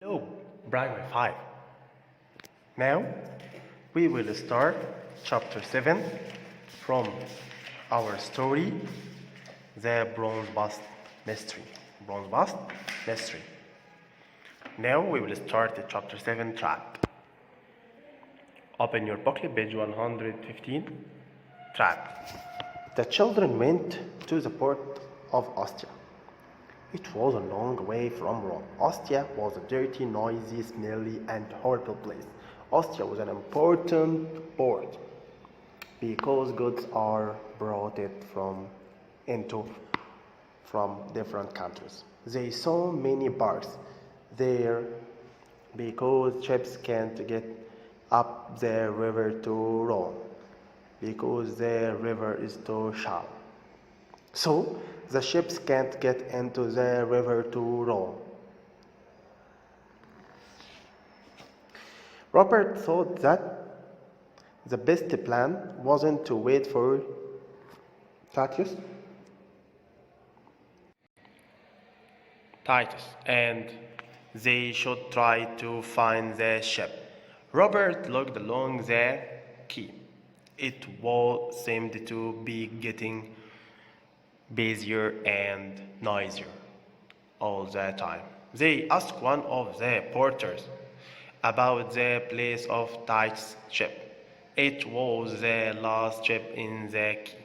Hello, Primary 5. Now we will start chapter 7 from our story, The Bronze Bust Mystery. Bronze Bust Mystery. Now we will start the chapter 7 trap. Open your booklet, page 115. Trap. The children went to the port of Ostia. It was a long way from Rome. Ostia was a dirty, noisy, smelly, and horrible place. Ostia was an important port because goods are brought from different countries. They saw many barks there because ships can't get up the river to Rome because the river is too shallow. So the ships can't get into the river to Rome. Robert thought that the best plan wasn't to wait for Titus, and they should try to find the ship. Robert looked along the quay. It seemed to be getting busier and noisier all the time. They asked one of the porters about the place of Titus' ship. It was the last ship in the quay.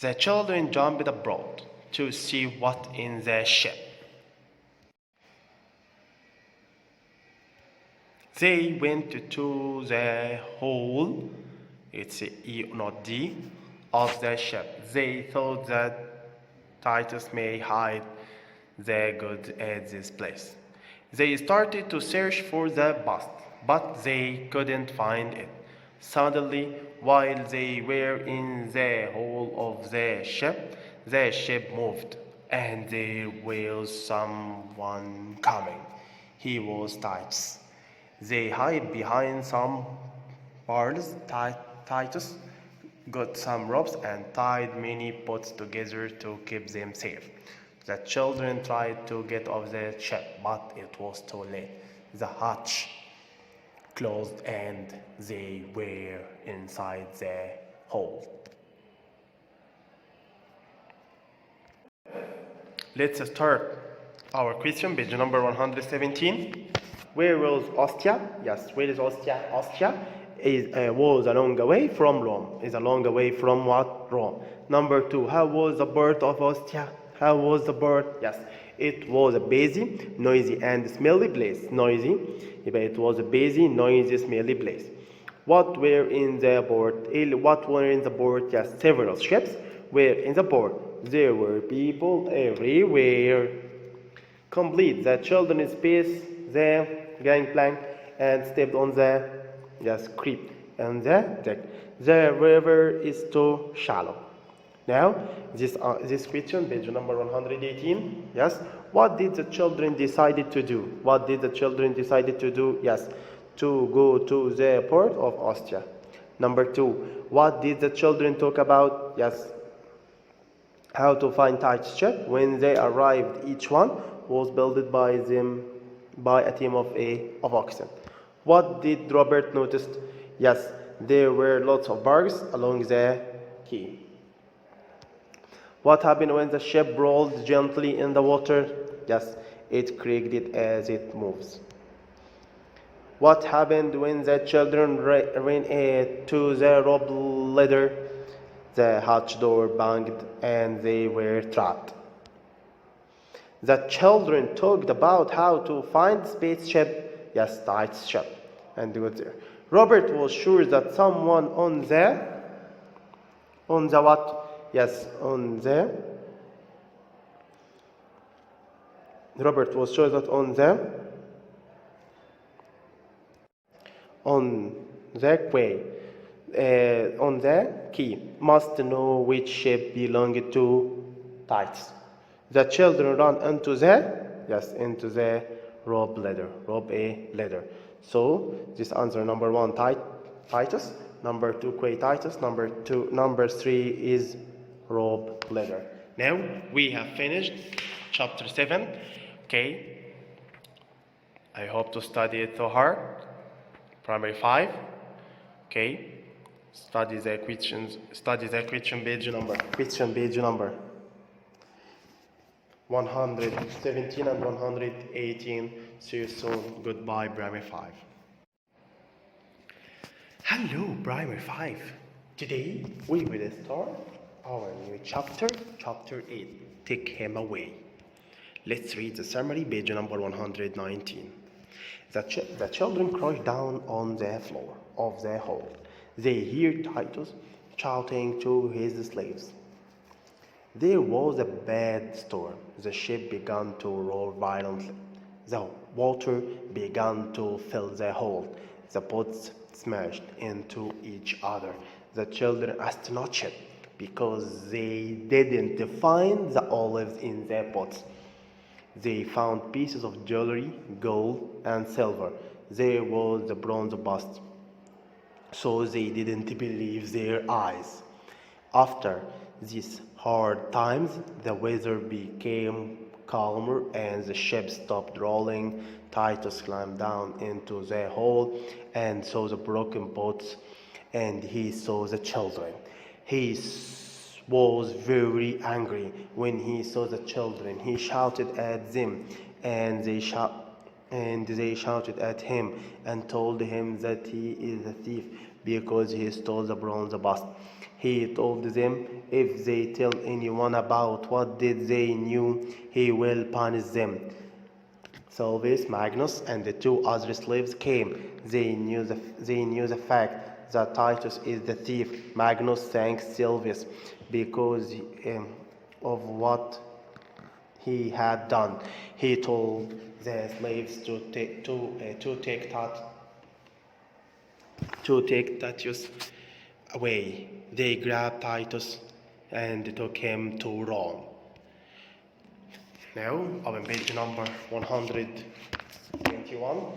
The children jumped aboard to see what in the ship. They went to the hold, it's E not D, of the ship. They thought that Titus may hide the goods at this place. They started to search for the bust, but they couldn't find it. Suddenly, while they were in the hold of the ship moved, and there was someone coming. He was Titus. They hid behind some bars. Titus got some ropes and tied many boats together to keep them safe. The children tried to get off the ship, but it was too late. The hatch closed and they were inside the hold. Let's start our question, page number 117. Where was Ostia? Yes, where is Ostia? Ostia was a long way from Rome. Is a long way from what? Rome. Number 2, how was the port of Ostia? How was the port? Yes, it was a busy, noisy, and smelly place. Noisy, it was a busy, noisy, smelly place. What were in the port? What were in the port? Yes, several ships were in the port. There were people everywhere. Complete. The children spaced the gangplank and stepped on the creep on the deck. The river is too shallow. Now, this question, page number 118. Yes. What did the children decide to do? What did the children decide to do? Yes, to go to the port of Ostia. Number 2. What did the children talk about? Yes, how to find Titus' ship. When they arrived, each one was built by a team of oxen. What did Robert notice? Yes, there were lots of barks along the quay. What happened when the ship rolled gently in the water? Yes, it creaked as it moves. What happened when the children ran to the rope ladder? The hatch door banged and they were trapped. The children talked about how to find the spaceship, yes, Titus' ship, and got there. Robert was sure that someone on the what? Yes, Robert was sure that on the quay must know which ship belonged to Titus. The children ran into the rope ladder. So this answer number 1 Titus, number 2 Titus, number 3 is rope ladder. Now we have finished chapter 7. Okay, I hope to study it so hard. Primary 5. Okay. Study the questions. Study the question page number. Question page number 117 and 118. See you soon. Goodbye, Primary 5. Hello, Primary 5. Today we will start our new chapter, chapter 8. Take him away. Let's read the summary, page number 119. The children crouched down on the floor of the hall. They heard Titus shouting to his slaves. There was a bad storm. The ship began to roll violently. The water began to fill the hold. The boats smashed into each other. The children astonished because they didn't find the olives in their pots. They found pieces of jewelry, gold, and silver. There was the bronze bust. So they didn't believe their eyes. After these hard times, the weather became calmer and the ship stopped rolling. Titus climbed down into the hold and saw the broken boats, and he saw the children. He was very angry when he saw the children. He shouted at them, and they shouted at him and told him that he is a thief because he stole the bronze bust. He told them if they tell anyone about what did they knew, he will punish them. Silvius, Magnus, and the two other slaves came. They knew the fact that Titus is the thief. Magnus thanked Silvius because of what he had done. He told the slaves to take Titus away. They grabbed Titus and took him to Rome. Now, on page number 121.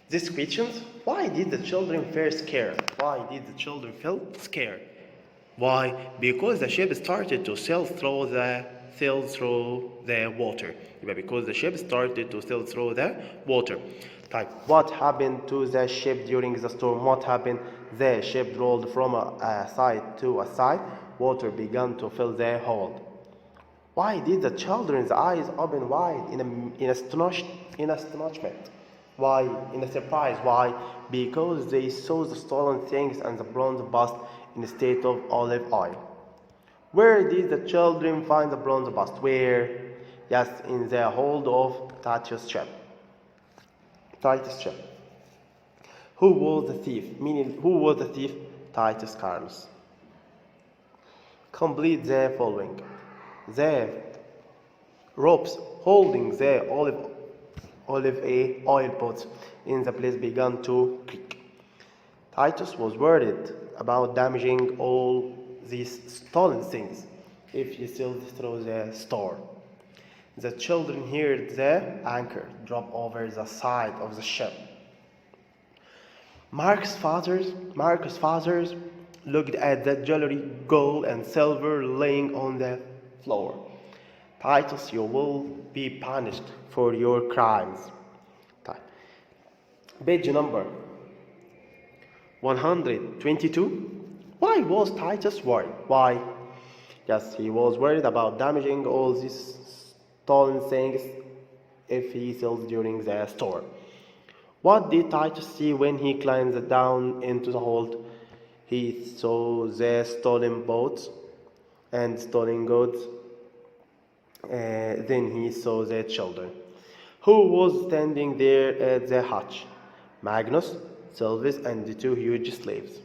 These questions: why did the children feel scared? Why did the children feel scared? Why? Because the ship started to sail through the water. Because the ship started to sail through the water. Type: what happened to the ship during the storm? What happened? The ship rolled from a side to a side. Water began to fill the hold. Why did the children's eyes open wide in astonishment? Why? In a surprise. Why? Because they saw the stolen things and the bronze bust in a state of olive oil. Where did the children find the bronze bust? Where? Yes, in the hold of Titus' ship. Who was the thief? Meaning, who was the thief? Titus Carlos. Complete the following. The ropes holding the olive oil pots in the place began to creak. Titus was worried about damaging all these stolen things if he sailed through the storm. The children heard the anchor drop over the side of the ship. Marcus' fathers looked at the jewelry, gold and silver laying on the floor. Titus, you will be punished for your crimes. Page number 122. Why was Titus worried? Why? Yes, he was worried about damaging all these stolen things if he sailed during the storm. What did Titus see when he climbed down into the hold? He saw the stolen boats and stolen goods. Then he saw the children. Who was standing there at the hatch? Magnus, Silvius, and the two huge slaves.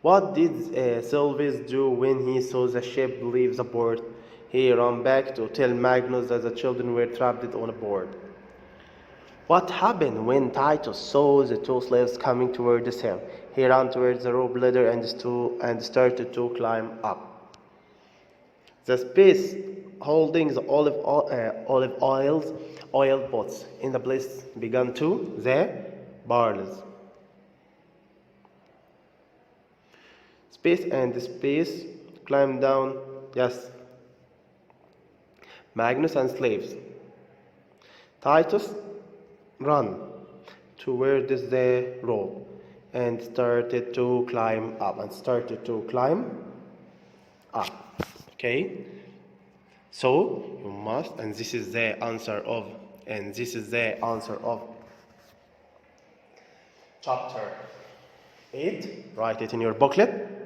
What did Silvius do when he saw the ship leave the port? He ran back to tell Magnus that the children were trapped on board. What happened when Titus saw the two slaves coming towards him? He ran towards the rope ladder and started to climb up. The space holding the olive oil pots in the place began to the barrels. Space climbed down. Yes. Magnus and slaves. Titus run towards the rope and started to climb up okay. So you must, and this is the answer of chapter 8. Write it in your booklet.